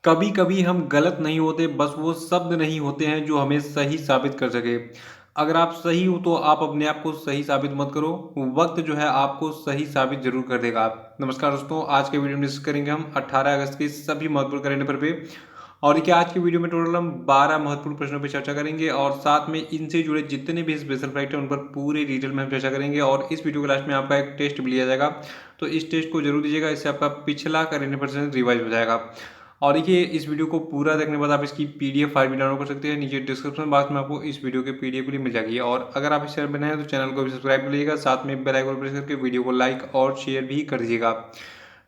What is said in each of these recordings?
कभी कभी हम गलत नहीं होते, बस वो शब्द नहीं होते हैं जो हमें सही साबित कर सके। अगर आप सही हो तो आप अपने आप को सही साबित मत करो। वक्त जो है आपको सही साबित जरूर कर देगा। नमस्कार दोस्तों, आज के वीडियो में डिस्कस करेंगे हम 18 अगस्त के सभी महत्वपूर्ण करंट अफेयर पे। और देखिए, आज की वीडियो में टोटल हम 12 महत्वपूर्ण प्रश्नों पर चर्चा करेंगे और साथ में इनसे जुड़े जितने भी स्पेशल फैक्ट हैं उन पर पूरे डिटेल में हम चर्चा करेंगे। और इस वीडियो के लास्ट में आपका एक टेस्ट भी लिया जाएगा, तो इस टेस्ट को जरूर दीजिएगा, इससे आपका पिछला करंट अफेयर रिवाइज हो जाएगा। और देखिए, इस वीडियो को पूरा देखने के बाद आप इसकी पीडीएफ फाइल भी डाउनलोड कर सकते हैं। नीचे डिस्क्रिप्शन बॉक्स में आपको इस वीडियो के पीडीएफ भी मिल जाएगी। और अगर आप इस चैनल पर नए हैं तो चैनल को भी सब्सक्राइब कर लीजिएगा, साथ में बेल आइकन प्रेस करके वीडियो को लाइक और शेयर भी कर दीजिएगा।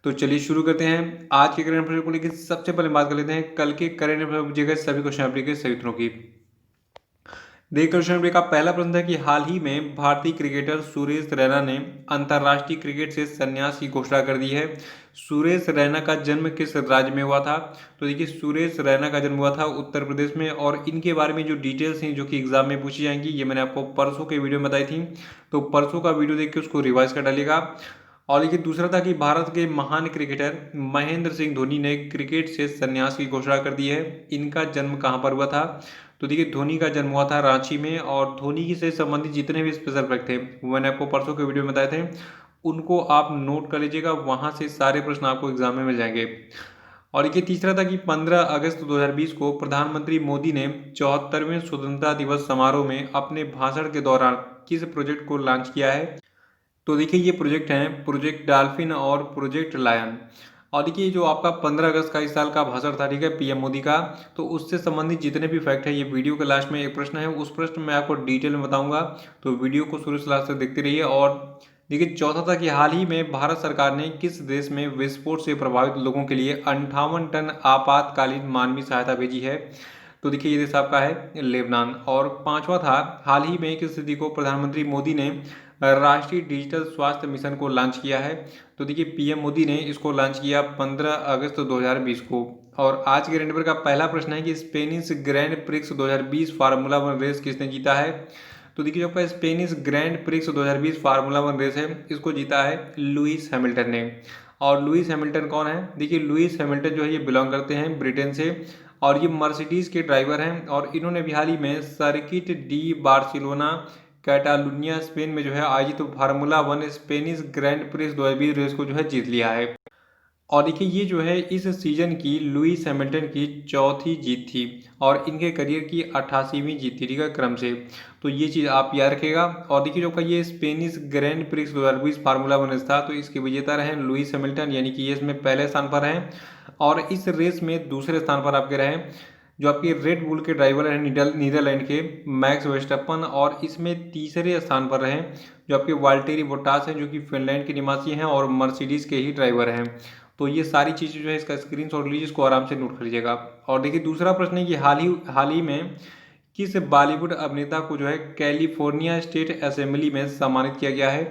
तो चलिए शुरू करते हैं आज के करंट अफेयर को लेकर। सबसे पहले बात कर लेते हैं कल के करंट अफेयर पूछे गए सभी क्वेश्चन के सही उत्तरों की। देखिए, क्वेश्चन का पहला प्रश्न है कि हाल ही में भारतीय क्रिकेटर सुरेश रैना ने अंतर्राष्ट्रीय क्रिकेट से संन्यास की घोषणा कर दी है। सुरेश रैना का जन्म किस राज्य में हुआ था? तो देखिए, सुरेश रैना का जन्म हुआ था उत्तर प्रदेश में। और इनके बारे में जो डिटेल्स हैं जो कि एग्जाम में पूछी जाएंगी, ये मैंने आपको परसों के वीडियो में बताई थी, तो परसों का वीडियो देख के उसको रिवाइज कर डालिएगा। और देखिए, दूसरा था कि भारत के महान क्रिकेटर महेंद्र सिंह धोनी ने क्रिकेट से संन्यास की घोषणा कर दी है। इनका जन्म कहाँ पर हुआ था? तो देखिए, धोनी का जन्म हुआ था रांची में। और धोनी की से संबंधित जितने भी स्पेशल फैक्ट थे वो मैंने आपको परसों के वीडियो में बताए थे, उनको आप नोट कर लीजिएगा, वहां से सारे प्रश्न आपको एग्जाम में मिल जाएंगे। और ये तीसरा था कि 15 अगस्त 2020 को प्रधानमंत्री मोदी ने 74वें स्वतंत्रता दिवस समारोह में अपने भाषण के दौरान किस प्रोजेक्ट को लॉन्च किया है? तो देखिए, ये प्रोजेक्ट हैं प्रोजेक्ट डॉल्फिन और प्रोजेक्ट लायन। और देखिए, जो आपका 15 अगस्त का इस साल का भाषण था, ठीक है, पीएम मोदी का, तो उससे संबंधित जितने भी फैक्ट है, ये वीडियो के लास्ट में एक प्रश्न है, उस प्रश्न में आपको डिटेल में बताऊंगा, तो वीडियो को शुरू से लास्ट तक देखते रहिए। और देखिए, चौथा था कि हाल ही में भारत सरकार ने किस देश में विस्फोट से प्रभावित लोगों के लिए 58 टन आपातकालीन मानवीय सहायता भेजी है? तो देखिए, ये देश आपका है लेबनान। और पांचवा था, हाल ही में किस स्थिति को प्रधानमंत्री मोदी ने राष्ट्रीय डिजिटल स्वास्थ्य मिशन को लॉन्च किया है? तो देखिए, पीएम मोदी ने इसको लॉन्च किया 15 अगस्त 2020 को। और आज के रेंडवर का पहला प्रश्न है कि Spanish grand prix 2020 formula one race किसने जीता है? तो देखिए, जो आपका Spanish grand prix 2020 formula one race है, इसको जीता है लुइस हैमिल्टन ने। और लुइस हैमिल्टन कौन है? देखिए, लुइस हैमिल्टन जो है ये बिलोंग करते हैं ब्रिटेन से, और ये मर्सिडीज के ड्राइवर हैं। और इन्होंने भी हाल ही में circuit de Barcelona Catalunya Spain में जो है आयोजित formula one Spanish grand prix 2020 race को जो है जीत लिया है। और देखिए, ये जो है इस सीजन की लुइस हैमिल्टन की चौथी जीत थी और इनके करियर की 88वीं जीत थी, ठीक है, क्रम से। तो ये चीज़ आप याद रखेगा। और देखिए, जो का ये Spanish grand prix 2020 formula one race था, तो इसके विजेता रहे लुइस हैमिल्टन, यानी कि ये इसमें पहले स्थान पर हैं। और इस रेस में दूसरे स्थान पर आपके रहे जो आपके रेड बुल के ड्राइवर हैं नीदरलैंड के मैक्स वेस्टप्पन। और इसमें तीसरे स्थान पर रहे जो आपके वाल्टेरी बोटास हैं, जो कि फिनलैंड के निवासी हैं और मर्सिडीज के ही ड्राइवर हैं। तो ये सारी चीज़ें जो है इसका स्क्रीनशॉट लीजिए, इसको आराम से नोट कर लीजिएगा। और देखिए, दूसरा प्रश्न है कि हाल ही में किस बॉलीवुड अभिनेता को जो है कैलिफोर्निया स्टेट असेंबली में सम्मानित किया गया है?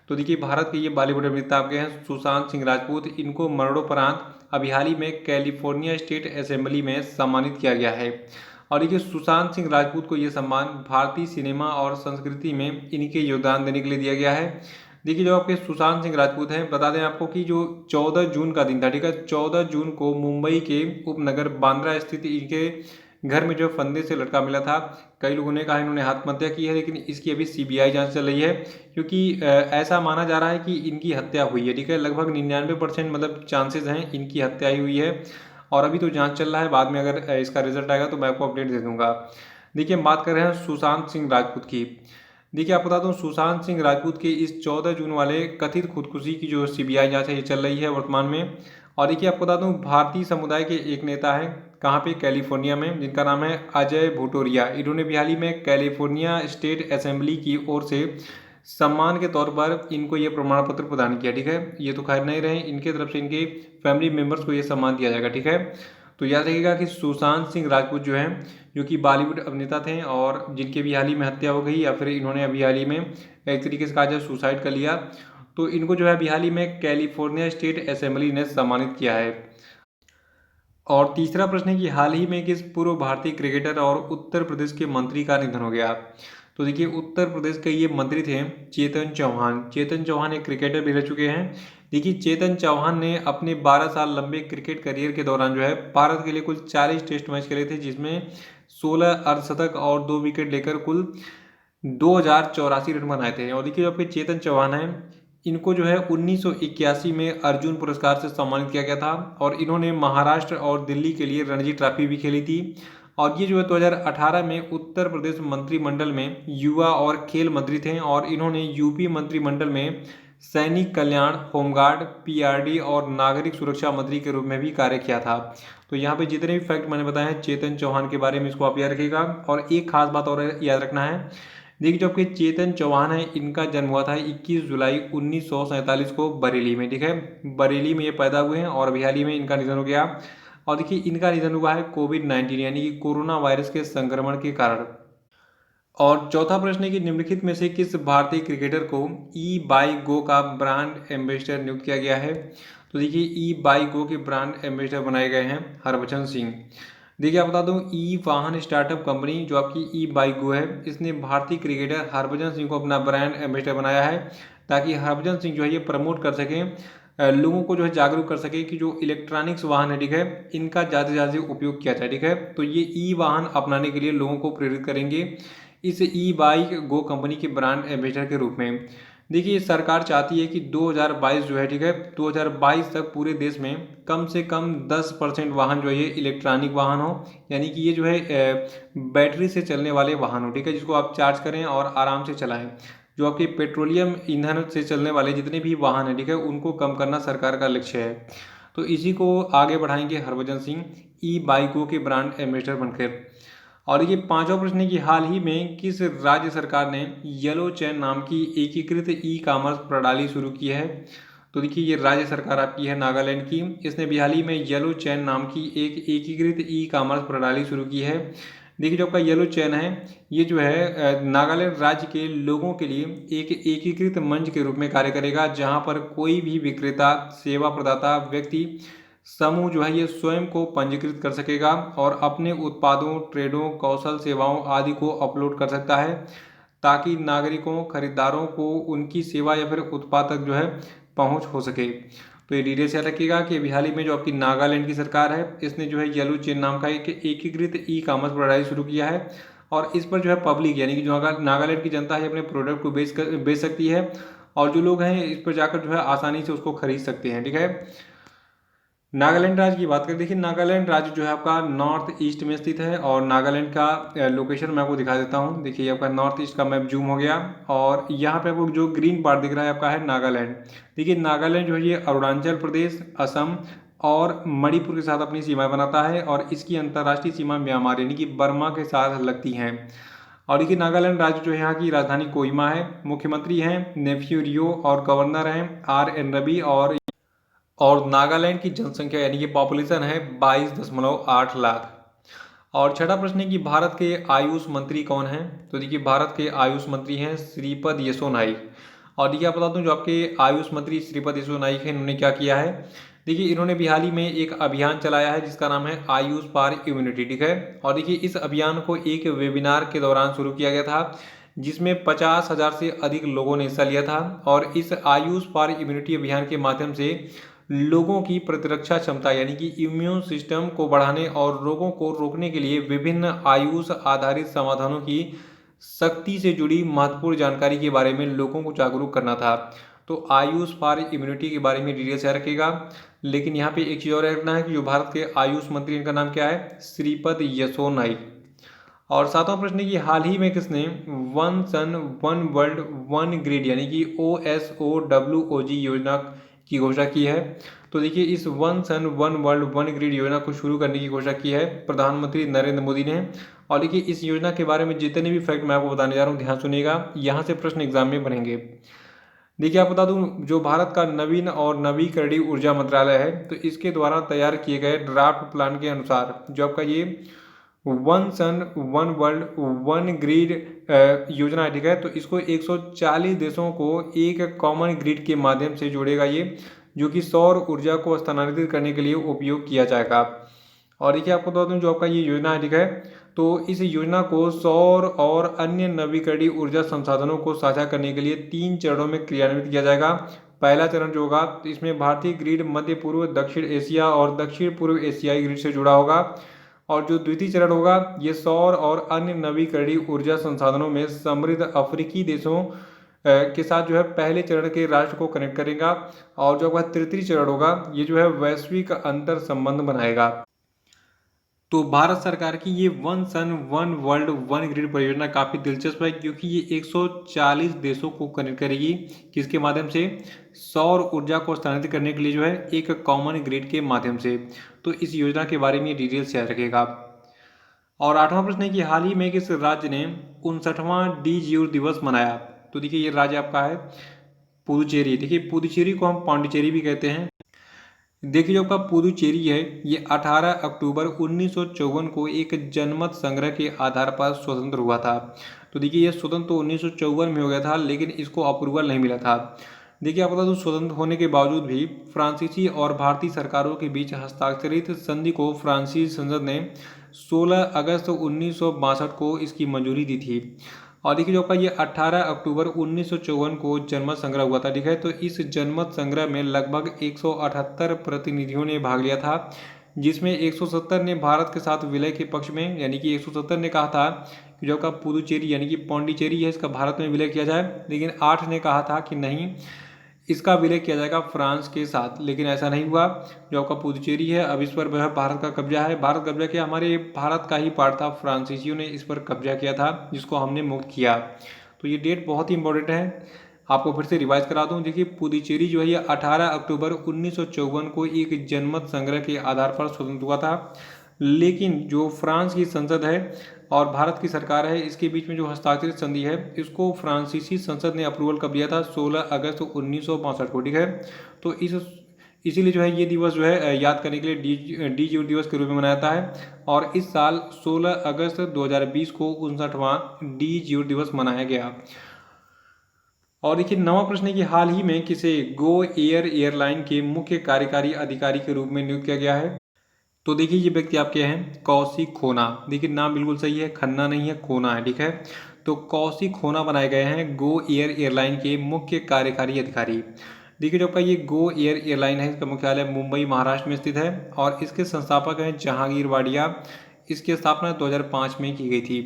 तो देखिए, भारत के ये बॉलीवुड अभिनेता आपके हैं सुशांत सिंह राजपूत। इनको मरणोपरांत अभी हाल ही में कैलिफोर्निया स्टेट असेंबली में सम्मानित किया गया है। और देखिए, सुशांत सिंह राजपूत को यह सम्मान भारतीय सिनेमा और संस्कृति में इनके योगदान देने के लिए दिया गया है। देखिए, जो आपके सुशांत सिंह राजपूत हैं, बता दें आपको कि जो 14 जून का दिन था, ठीक है, 14 जून को मुंबई के उपनगर बांद्रा स्थित इनके घर में जो फंदे से लटका मिला था। कई लोगों ने कहा इन्होंने आत्महत्या की है, लेकिन इसकी अभी सीबीआई जांच चल रही है, क्योंकि ऐसा माना जा रहा है कि इनकी हत्या हुई है, ठीक है, लगभग 99% मतलब चांसेस हैं इनकी हत्या ही हुई है। और अभी तो जांच चल रहा है, बाद में अगर इसका रिजल्ट आएगा तो मैं आपको अपडेट दे दूंगा। देखिए, हम बात कर रहे हैं सुशांत सिंह राजपूत की। देखिए, आप बता दूं, सुशांत सिंह राजपूत के इस 14 जून वाले कथित खुदकुशी की जो सीबीआई जांच है ये चल रही है वर्तमान में। और देखिए, आपको बता दूं, भारतीय समुदाय के एक नेता हैं, कहाँ पे, कैलिफोर्निया में, जिनका नाम है अजय भुटोरिया। इन्होंने भी हाल ही में कैलिफोर्निया स्टेट असेंबली की ओर से सम्मान के तौर पर इनको ये प्रमाण पत्र प्रदान किया, ठीक है। ये तो खैर नहीं रहे, इनके तरफ से इनके फैमिली मेम्बर्स को ये सम्मान दिया जाएगा, ठीक है। तो याद रखिएगा कि सुशांत सिंह राजपूत जो हैं, जो कि बॉलीवुड अभिनेता थे और जिनकी भी हाल ही में हत्या हो गई, या फिर इन्होंने अभी हाल ही में एक तरीके से कहा जाए सुसाइड कर लिया, तो इनको जो है अभी हाल ही में कैलिफोर्निया स्टेट असेंबली ने सम्मानित किया है। और तीसरा प्रश्न है कि हाल ही में किस पूर्व भारतीय क्रिकेटर और उत्तर प्रदेश के मंत्री का निधन हो गया? तो देखिए, उत्तर प्रदेश के ये मंत्री थे चेतन चौहान। चेतन चौहान एक क्रिकेटर भी रह चुके हैं, देखिए चेतन चौहान ने अपने 12 साल लंबे क्रिकेट करियर के दौरान जो है भारत के लिए कुल 40 टेस्ट मैच खेले थे, जिसमें 16 अर्धशतक और 2 विकेट लेकर कुल 2084 रन बनाए थे। और देखिए जो आपके चेतन चौहान हैं, इनको जो है 1981 में अर्जुन पुरस्कार से सम्मानित किया गया था और इन्होंने महाराष्ट्र और दिल्ली के लिए रणजी ट्रॉफी भी खेली थी। और ये जो है 2018 में उत्तर प्रदेश मंत्रिमंडल में युवा और खेल मंत्री थे और इन्होंने यूपी मंत्रिमंडल में सैनिक कल्याण, होमगार्ड, पीआरडी और नागरिक सुरक्षा मंत्री के रूप में भी कार्य किया था। तो यहाँ पे जितने भी फैक्ट मैंने बताए हैं चेतन चौहान के बारे में, इसको आप याद रखिएगा। और एक खास बात और याद रखना है, देखिए जो आपके चेतन चौहान है, इनका जन्म हुआ था 21 जुलाई 1947 को बरेली में, ठीक है। बरेली में ये पैदा हुए हैं और अभी हाल ही में इनका निधन हो गया। और देखिए इनका निधन हुआ है कोविड-19 यानी कि कोरोना वायरस के संक्रमण के कारण। और चौथा प्रश्न है कि निम्नलिखित में से किस भारतीय क्रिकेटर को ई बाई गो का ब्रांड एम्बेसडर नियुक्त किया गया है। तो देखिए ई बाई गो के ब्रांड एम्बेसडर बनाए गए हैं हरभजन सिंह। देखिए आप बता दूं, ई वाहन स्टार्टअप कंपनी जो आपकी ई बाई गो है, इसने भारतीय क्रिकेटर हरभजन सिंह को अपना ब्रांड एम्बेसडर बनाया है ताकि हरभजन सिंह जो है ये प्रमोट कर सकें, लोगों को जो है जागरूक कर सके कि जो इलेक्ट्रॉनिक्स वाहन है, ठीक है, इनका ज़्यादा से ज़्यादा उपयोग किया जाए, ठीक है। तो ये ई वाहन अपनाने के लिए लोगों को प्रेरित करेंगे इस ई बाइक गो कंपनी के ब्रांड एम्बेसडर के रूप में। देखिए सरकार चाहती है कि 2022 जो है, ठीक है, 2022 तक पूरे देश में कम से कम 10% वाहन जो है ये इलेक्ट्रॉनिक वाहन हो, यानी कि ये जो है बैटरी से चलने वाले वाहन हो, ठीक है, जिसको आप चार्ज करें और आराम से चलाएं। जो आपके पेट्रोलियम ईंधन से चलने वाले जितने भी वाहन हैं, ठीक है, उनको कम करना सरकार का लक्ष्य है। तो इसी को आगे बढ़ाएंगे हरभजन सिंह ई बाइकों के ब्रांड एम्बेसडर बनकर। और ये पांचवा प्रश्न है कि हाल ही में किस राज्य सरकार ने येलो चैन नाम की एकीकृत ई कॉमर्स प्रणाली शुरू की है। तो देखिए ये राज्य सरकार आपकी है नागालैंड की, इसने भी हाल ही में येलो चैन नाम की एक एकीकृत ई कॉमर्स प्रणाली शुरू की है। देखिए जो आपका येलो चैन है, ये जो है नागालैंड राज्य के लोगों के लिए एक एकीकृत मंच के रूप में कार्य करेगा, जहां पर कोई भी विक्रेता, सेवा प्रदाता, व्यक्ति समूह जो है ये स्वयं को पंजीकृत कर सकेगा और अपने उत्पादों, ट्रेडों, कौशल सेवाओं आदि को अपलोड कर सकता है ताकि नागरिकों, खरीदारों को उनकी सेवा या फिर उत्पाद तक जो है पहुंच हो सके। तो ये डिटेल्स याद रखिएगा कि अभी हाल ही में जो आपकी नागालैंड की सरकार है, इसने जो है येलो चेन नाम का एक एकीकृत ई कॉमर्स प्रणाली शुरू किया है और इस पर जो है पब्लिक यानी कि जो नागालैंड की जनता है अपने प्रोडक्ट को बेच सकती है और जो लोग हैं इस पर जाकर जो है आसानी से उसको खरीद सकते हैं, ठीक है। नागालैंड राज्य की बात करें, देखिए नागालैंड राज्य जो है आपका नॉर्थ ईस्ट में स्थित है और नागालैंड का लोकेशन मैं आपको दिखा देता हूँ। देखिए आपका नॉर्थ ईस्ट का मैप जूम हो गया और यहाँ पे आपको जो ग्रीन पार्ट दिख रहा है आपका है नागालैंड। देखिए नागालैंड जो है ये अरुणाचल प्रदेश, असम और मणिपुर के साथ अपनी सीमाएं बनाता है और इसकी अंतर्राष्ट्रीय सीमा म्यांमार यानी कि बर्मा के साथ लगती हैं। और देखिए नागालैंड राज्य जो है यहाँ की राजधानी कोहिमा है, मुख्यमंत्री हैं नेफ्यू रियो और गवर्नर हैं RN रवि। और नागालैंड की जनसंख्या यानी कि पॉपुलेशन है 22.8 लाख। और छठा प्रश्न है कि भारत के आयुष मंत्री कौन हैं। तो देखिए भारत के आयुष मंत्री हैं श्रीपद यसो नाइक। और देखिए आप बता दूं, जो आपके आयुष मंत्री श्रीपद यसो नाइक हैं, इन्होंने क्या किया है। देखिए इन्होंने भी हाल ही में एक अभियान चलाया है जिसका नाम है आयुष पार इम्यूनिटी, ठीक है। और देखिए इस अभियान को एक वेबिनार के दौरान शुरू किया गया था जिसमें 50,000 से अधिक लोगों ने हिस्सा लिया था। और इस आयुष पार इम्यूनिटी अभियान के माध्यम से लोगों की प्रतिरक्षा क्षमता यानी कि इम्यून सिस्टम को बढ़ाने और रोगों को रोकने के लिए विभिन्न आयुष आधारित समाधानों की सख्ती से जुड़ी महत्वपूर्ण जानकारी के बारे में लोगों को जागरूक करना था। तो आयुष फॉर इम्यूनिटी के बारे में डिटेल्स याद रखेगा। लेकिन यहाँ पे एक चीज़ और रखना है कि जो भारत के आयुष मंत्री, इनका नाम क्या है, श्रीपद यसो नाइक। और सातवां प्रश्न है कि हाल ही में किसने one sun one world one grid यानी कि OSOWOG योजना की घोषणा की है। तो देखिए इस one sun one world one grid योजना को शुरू करने की घोषणा की है प्रधानमंत्री नरेंद्र मोदी ने। और देखिए इस योजना के बारे में जितने भी फैक्ट मैं आपको बताने जा रहा हूँ, ध्यान सुनिएगा, यहाँ से प्रश्न एग्जाम में बनेंगे। देखिए आप बता दूं, जो भारत का नवीन और नवीकरणीय ऊर्जा मंत्रालय है, तो इसके द्वारा तैयार किए गए ड्राफ्ट प्लान के अनुसार जो आपका ये one sun one world one grid योजना है, ठीक है, तो इसको 140 देशों को एक कॉमन ग्रिड के माध्यम से जोड़ेगा ये, जो कि सौर ऊर्जा को स्थानांतरित करने के लिए उपयोग किया जाएगा। और देखिए आपको बता दूं, जो आपका ये योजना है, ठीक है, तो इस योजना को सौर और अन्य नवीकरणीय ऊर्जा संसाधनों को साझा करने के लिए 3 चरणों में क्रियान्वित किया जाएगा। पहला चरण जो होगा तो इसमें भारतीय ग्रिड मध्य पूर्व दक्षिण एशिया और दक्षिण पूर्व एशियाई ग्रिड से जुड़ा होगा। और जो द्वितीय चरण होगा ये सौर और अन्य नवीकरणीय ऊर्जा संसाधनों में समृद्ध अफ्रीकी देशों के साथ जो है पहले चरण के राष्ट्र को कनेक्ट करेगा। और जो तृतीय चरण होगा ये जो है वैश्विक अंतर संबंध बनाएगा। तो भारत सरकार की ये one sun one world one grid परियोजना काफ़ी दिलचस्प है, क्योंकि ये 140 देशों को कनेक्ट करेगी। किसके माध्यम से? सौर ऊर्जा को स्थानांतरित करने के लिए जो है एक कॉमन ग्रिड के माध्यम से। तो इस योजना के बारे में डिटेल शेयर रखेगा। और 8वां प्रश्न है कि हाल ही में किस राज्य ने 59वां DGU दिवस मनाया? तो देखिए ये राज्य आपका है पुदुचेरी। देखिए पुदुचेरी को हम पांडिचेरी भी कहते हैं। देखिए जो आपका पुदुचेरी है ये 18 अक्टूबर 1954 को एक जनमत संग्रह के आधार पर स्वतंत्र हुआ था। तो देखिए ये स्वतंत्र तो 1954 में हो गया था, लेकिन इसको अप्रूवल नहीं मिला था। देखिए आप बता दूं स्वतंत्र होने के बावजूद भी फ्रांसीसी और भारतीय सरकारों के बीच हस्ताक्षरित संधि को फ्रांसीसी संसद ने 16 अगस्त 1962 को इसकी मंजूरी दी थी। और देखिए जो आपका ये 18 अक्टूबर 1954 को जनमत संग्रह हुआ था। ठीक है, तो इस जनमत संग्रह में लगभग 178 प्रतिनिधियों ने भाग लिया था, जिसमें 170 ने भारत के साथ विलय के पक्ष में, यानी कि 170 ने कहा था कि जो आपका पुदुचेरी यानी कि पांडिचेरी है इसका भारत में विलय किया जाए, लेकिन 8 ने कहा था कि नहीं इसका विलय किया जाएगा फ्रांस के साथ, लेकिन ऐसा नहीं हुआ। जो आपका पुदुचेरी है अब इस पर वह भारत का कब्जा है। भारत कब्जा किया, हमारे भारत का ही पार्ट था, फ्रांसीसियों ने इस पर कब्जा किया था जिसको हमने मुक्त किया। तो ये डेट बहुत ही इंपॉर्टेंट है, आपको फिर से रिवाइज करा दूं। देखिए पुदुचेरी जो है ये 18 अक्टूबर 1954 को एक जनमत संग्रह के आधार पर स्वतंत्र हुआ था, लेकिन जो फ्रांस की संसद है और भारत की सरकार है इसके बीच में जो हस्ताक्षरित संधि है इसको फ्रांसीसी संसद ने अप्रूवल कब दिया था? 16 अगस्त 1962 को। ठीक है, तो इसीलिए जो है ये दिवस जो है याद करने के लिए DGU दिवस के रूप में मनाया जाता है। और इस साल 16 अगस्त 2020 को 59वां DGU दिवस मनाया गया। और देखिए 9वां प्रश्न है कि हाल ही में किसे गो एयर एयरलाइन के मुख्य कार्यकारी अधिकारी के रूप में नियुक्त किया गया है? तो देखिए ये व्यक्ति आपके हैं कौशिक खोना। देखिए नाम बिल्कुल सही है, खन्ना नहीं है, खोना है। ठीक है, तो कौशिक खोना बनाए गए हैं गो एयर एयरलाइन के मुख्य कार्यकारी अधिकारी। देखिए जो आपका ये गो एयर एयरलाइन है इसका मुख्यालय मुंबई महाराष्ट्र में स्थित है और इसके संस्थापक हैं जहांगीर वाडिया। इसकी स्थापना 2005 में की गई थी।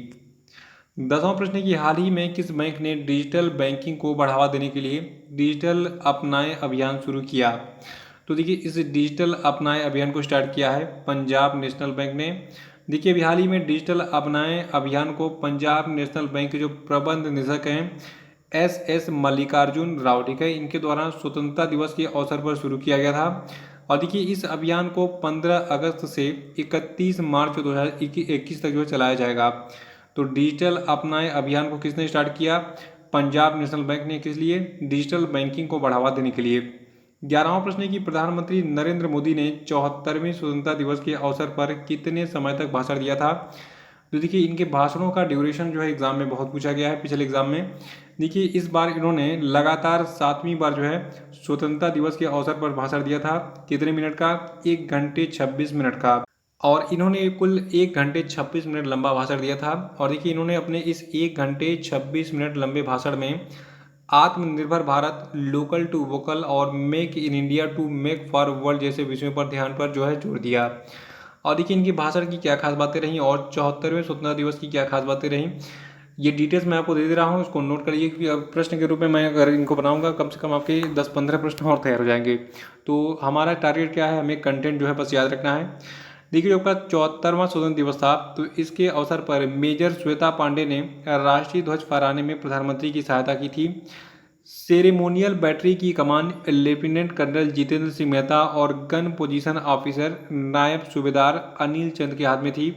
10वां प्रश्न है कि हाल ही में किस बैंक ने डिजिटल बैंकिंग को बढ़ावा देने के लिए डिजिटल अपनाए अभियान शुरू किया? तो देखिए इस डिजिटल अपनाए अभियान को स्टार्ट किया है पंजाब नेशनल बैंक ने। देखिए अभी हाल ही में डिजिटल अपनाए अभियान को पंजाब नेशनल बैंक के जो प्रबंध निदेशक हैं SS मल्लिकार्जुन राव, ठीक है, इनके द्वारा स्वतंत्रता दिवस के अवसर पर शुरू किया गया था। और देखिए इस अभियान को 15 अगस्त से 31 मार्च 2021 तक जो चलाया जाएगा। तो डिजिटल अपनाए अभियान को किसने स्टार्ट किया? पंजाब नेशनल बैंक ने। किस लिए? डिजिटल बैंकिंग को बढ़ावा देने के लिए। 11वां प्रश्न है कि प्रधानमंत्री नरेंद्र मोदी ने 74वें स्वतंत्रता दिवस के अवसर पर कितने समय तक भाषण दिया था? तो देखिए इनके भाषणों का ड्यूरेशन जो है एग्जाम में बहुत पूछा गया है पिछले एग्जाम में। देखिए इस बार इन्होंने लगातार 7वीं बार जो है स्वतंत्रता दिवस के अवसर पर भाषण दिया था। कितने मिनट का? 1 घंटे 26 मिनट का। और इन्होंने कुल 1 घंटे 26 मिनट लंबा भाषण दिया था। और देखिए इन्होंने अपने इस 1 घंटे 26 मिनट लंबे भाषण में Atmanirbhar Bharat, local to vocal और make in India to make for world जैसे विषयों पर ध्यान पर जो है जोर दिया। और देखिए इनकी भाषण की क्या खास बातें रहीं और 74वें स्वतंत्रता दिवस की क्या खास बातें रहीं, ये डिटेल्स मैं आपको दे रहा हूँ, इसको नोट करिए कि अब प्रश्न के रूप में मैं अगर इनको बनाऊंगा कम से कम आपके 10-15 प्रश्न और तैयार हो जाएंगे। तो हमारा टारगेट क्या है? हमें कंटेंट जो है बस याद रखना है। देखिए जो आपका 74वां स्वतंत्रता दिवस था तो इसके अवसर पर मेजर श्वेता पांडे ने राष्ट्रीय ध्वज फहराने में प्रधानमंत्री की सहायता की थी। सेरेमोनियल बैटरी की कमान लेफ्टिनेंट कर्नल जितेंद्र सिंह मेहता और गन पोजीशन ऑफिसर नायब सूबेदार अनिल चंद के हाथ में थी।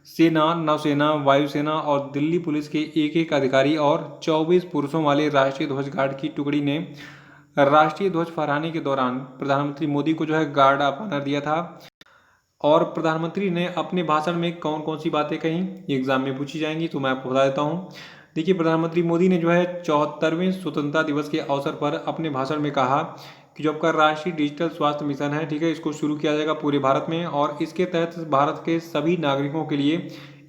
सेना, नौसेना, वायुसेना और दिल्ली पुलिस के एक एक अधिकारी और 24 पुरुषों वाले राष्ट्रीय ध्वज गार्ड की टुकड़ी ने राष्ट्रीय ध्वज फहराने के दौरान प्रधानमंत्री मोदी को जो है गार्ड ऑफ ऑनर दिया था। और प्रधानमंत्री ने अपने भाषण में कौन कौन सी बातें कहीं ये एग्जाम में पूछी जाएंगी, तो मैं आपको बता देता हूँ। देखिए प्रधानमंत्री मोदी ने जो है 74वें स्वतंत्रता दिवस के अवसर पर अपने भाषण में कहा कि जो आपका राष्ट्रीय डिजिटल स्वास्थ्य मिशन है, ठीक है, इसको शुरू किया जाएगा पूरे भारत में और इसके तहत भारत के सभी नागरिकों के लिए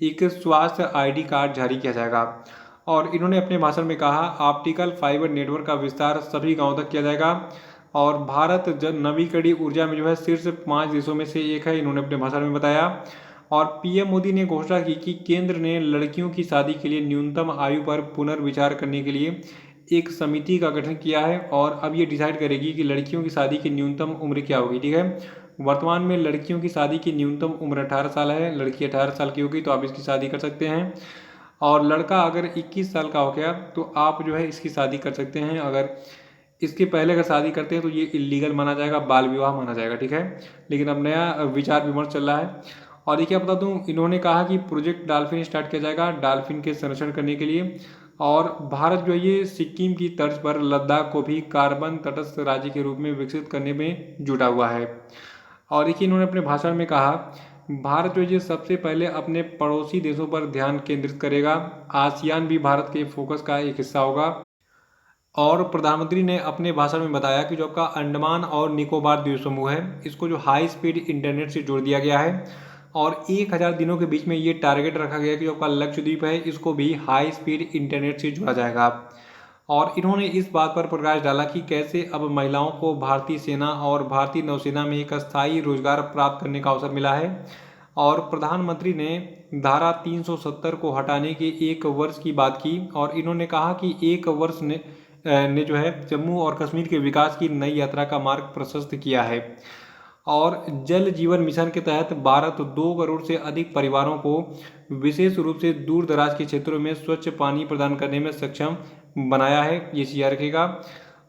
एक स्वास्थ्य ID कार्ड जारी किया जाएगा। और इन्होंने अपने भाषण में कहा ऑप्टिकल फाइबर नेटवर्क का विस्तार सभी गाँव तक किया जाएगा और भारत नवीकरणीय ऊर्जा में जो है शीर्ष 5 देशों में से एक है, इन्होंने अपने भाषण में बताया। और पीएम मोदी ने घोषणा की कि केंद्र ने लड़कियों की शादी के लिए न्यूनतम आयु पर पुनर्विचार करने के लिए एक समिति का गठन किया है और अब ये डिसाइड करेगी कि लड़कियों की शादी की न्यूनतम उम्र क्या होगी। ठीक है, वर्तमान में लड़कियों की शादी की न्यूनतम उम्र 18 साल है, लड़की 18 साल की होगी तो आप इसकी शादी कर सकते हैं और लड़का अगर 21 साल का हो गया तो आप जो है इसकी शादी कर सकते हैं। अगर इसके पहले अगर शादी करते हैं तो ये इलीगल माना जाएगा, बाल विवाह माना जाएगा। ठीक है, लेकिन अब नया विचार विमर्श चल रहा है। और ये क्या बता दूं, इन्होंने कहा कि प्रोजेक्ट डाल्फिन स्टार्ट किया जाएगा डाल्फिन के संरक्षण करने के लिए और भारत जो है ये सिक्किम की तर्ज पर लद्दाख को भी कार्बन तटस्थ राज्य के रूप में विकसित करने में जुटा हुआ है। और देखिए इन्होंने अपने भाषण में कहा भारत जो ये सबसे पहले अपने पड़ोसी देशों पर ध्यान केंद्रित करेगा, आसियान भी भारत के फोकस का एक हिस्सा होगा। और प्रधानमंत्री ने अपने भाषण में बताया कि जो आपका अंडमान और निकोबार द्वीप समूह है इसको जो हाई स्पीड इंटरनेट से जोड़ दिया गया है और 1000 दिनों के बीच में ये टारगेट रखा गया कि जो आपका लक्षद्वीप है इसको भी हाई स्पीड इंटरनेट से जोड़ा जाएगा। और इन्होंने इस बात पर प्रकाश डाला कि कैसे अब महिलाओं को भारतीय सेना और भारतीय नौसेना में एक स्थायी रोजगार प्राप्त करने का अवसर मिला है। और प्रधानमंत्री ने धारा 370 को हटाने के 1 वर्ष की बात की और इन्होंने कहा कि 1 वर्ष ने जो है जम्मू और कश्मीर के विकास की नई यात्रा का मार्ग प्रशस्त किया है। और जल जीवन मिशन के तहत भारत 2 करोड़ से अधिक परिवारों को विशेष रूप से दूर दराज के क्षेत्रों में स्वच्छ पानी प्रदान करने में सक्षम बनाया है, ये याद रखेगा।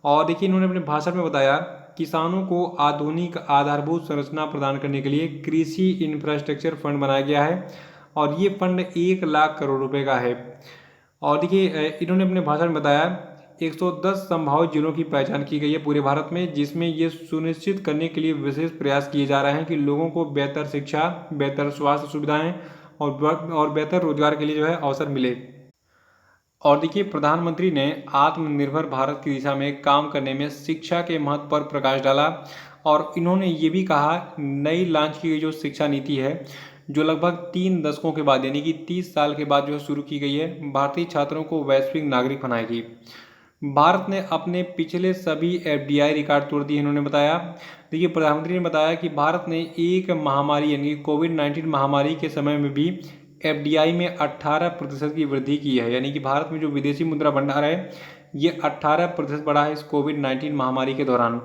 और देखिए इन्होंने अपने भाषण में बताया किसानों को आधुनिक आधारभूत संरचना प्रदान करने के लिए कृषि इंफ्रास्ट्रक्चर फंड बनाया गया है और ये फंड 1 लाख करोड़ रुपए का है। और देखिए इन्होंने अपने भाषण में बताया 110 संभावित जिलों की पहचान की गई है पूरे भारत में, जिसमें ये सुनिश्चित करने के लिए विशेष प्रयास किए जा रहे हैं कि लोगों को बेहतर शिक्षा, बेहतर स्वास्थ्य सुविधाएं और बेहतर रोजगार के लिए जो है अवसर मिले। और देखिए प्रधानमंत्री ने आत्मनिर्भर भारत की दिशा में काम करने में शिक्षा के महत्व पर प्रकाश डाला और इन्होंने ये भी कहा नई लॉन्च की गई जो शिक्षा नीति है जो लगभग 3 दशकों के बाद यानी कि 30 साल के बाद जो शुरू की गई है भारतीय छात्रों को वैश्विक नागरिक बनाएगी। भारत ने अपने पिछले सभी एफडीआई रिकॉर्ड तोड़ दिए, इन्होंने बताया। देखिए प्रधानमंत्री ने बताया कि भारत ने एक महामारी यानी कोविड-19 महामारी के समय में भी एफडीआई में 18% की वृद्धि की है, यानी कि भारत में जो विदेशी मुद्रा भंडार है ये 18% बढ़ा है इस कोविड-19 महामारी के दौरान।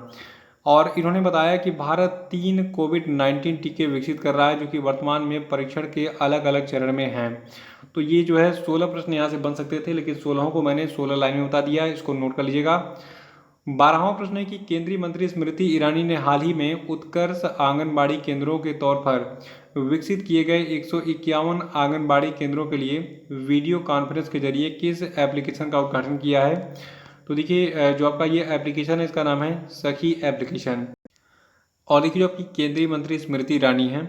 और इन्होंने बताया कि भारत 3 कोविड-19 टीके विकसित कर रहा है जो कि वर्तमान में परीक्षण के अलग अलग चरण में हैं। तो ये जो है 16 प्रश्न यहाँ से बन सकते थे लेकिन 16 को मैंने 16 लाइन में बता दिया है, इसको नोट कर लीजिएगा। 12वां प्रश्न है कि केंद्रीय मंत्री स्मृति ईरानी ने हाल ही में उत्कर्ष आंगनबाड़ी केंद्रों के तौर पर विकसित किए गए 151 आंगनबाड़ी केंद्रों के लिए वीडियो कॉन्फ्रेंस के जरिए किस एप्लीकेशन का उद्घाटन किया है। तो देखिए जो आपका ये एप्लीकेशन है इसका नाम है सखी एप्लीकेशन। और देखिए जो आपकी केंद्रीय मंत्री स्मृति ईरानी हैं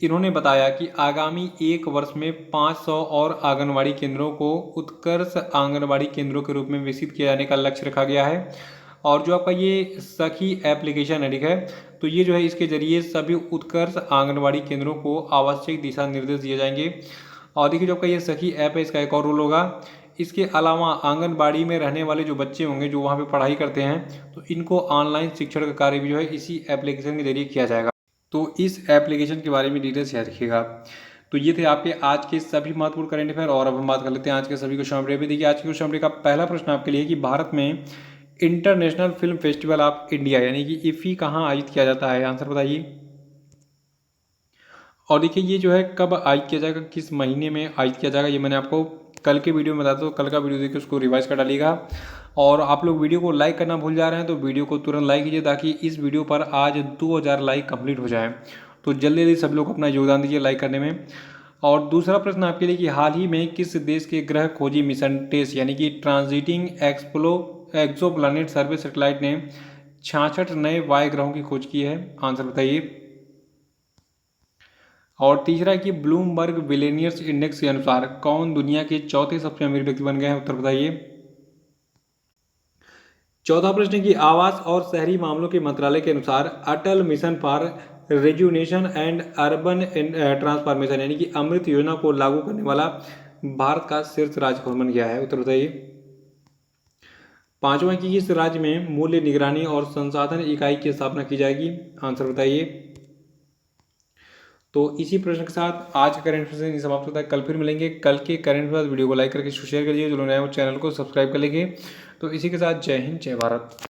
इन्होंने बताया कि आगामी 1 वर्ष में 500 और आंगनबाड़ी केंद्रों को उत्कर्ष आंगनबाड़ी केंद्रों के रूप में विकसित किया जाने का लक्ष्य रखा गया है। और जो आपका ये सखी एप्लीकेशन है ठीक है, तो ये जो है इसके जरिए सभी उत्कर्ष आंगनबाड़ी केंद्रों को आवश्यक दिशा निर्देश दिए जाएंगे। और देखिए जो आपका ये सखी ऐप है इसका एक और रोल होगा, इसके अलावा आंगनबाड़ी में रहने वाले जो बच्चे होंगे जो वहाँ पे पढ़ाई करते हैं तो इनको ऑनलाइन शिक्षण का कार्य भी जो है इसी एप्लीकेशन के जरिए किया जाएगा। तो इस एप्लीकेशन के बारे में डिटेल्स याद रखिएगा। तो ये थे आपके आज के सभी महत्वपूर्ण करंट अफेयर और अब हम बात कर लेते हैं आज के सभी क्वेश्चन अपडेट पे। देखिए आज के क्वेश्चन अपडेट का पहला प्रश्न आपके लिए कि भारत में international film festival of India यानी कि इफ़ी कहाँ आयोजित किया जाता है, आंसर बताइए। और देखिए ये जो है कब आयोजित किया जाएगा, किस महीने में आयोजित किया जाएगा, ये मैंने आपको कल के वीडियो में बताया, तो कल का वीडियो देखिए उसको रिवाइज कर डालिएगा। और आप लोग वीडियो को लाइक करना भूल जा रहे हैं तो वीडियो को तुरंत लाइक कीजिए ताकि इस वीडियो पर आज 2000 लाइक कंप्लीट हो जाए। तो जल्दी जल्दी सब लोग अपना योगदान दीजिए लाइक करने में। और दूसरा प्रश्न आपके लिए कि हाल ही में किस देश के ग्रह खोजी मिशन टेस यानी कि ट्रांजिटिंग एक्सोप्लैनेट सर्वे सैटेलाइट ने 66 नए वायु ग्रहों की खोज की है, आंसर बताइए। और तीसरा कि ब्लूमबर्ग बिलियनियर्स इंडेक्स के अनुसार कौन दुनिया के चौथे सबसे अमीर व्यक्ति बन गए हैं, उत्तर बताइए। चौथा प्रश्न की आवास और शहरी मामलों के मंत्रालय के अनुसार Atal mission for rejuvenation and urban transformation यानी कि अमृत योजना को लागू करने वाला भारत का शीर्ष राज्य कौन बन गया है? उत्तर बताइए। पांचवा कि किस राज्य में मूल्य निगरानी और संसाधन इकाई की स्थापना की जाएगी? आंसर बताइए। तो इसी प्रश्न के साथ आज का करंट अफेयर्स समाप्त होता है। कल फिर मिलेंगे। कल के करंट अफेयर्स वीडियो को लाइक करके शेयर करिए, जो लोग नए हो चैनल को सब्सक्राइब कर लीजिए। तो इसी के साथ जय हिंद, जय भारत।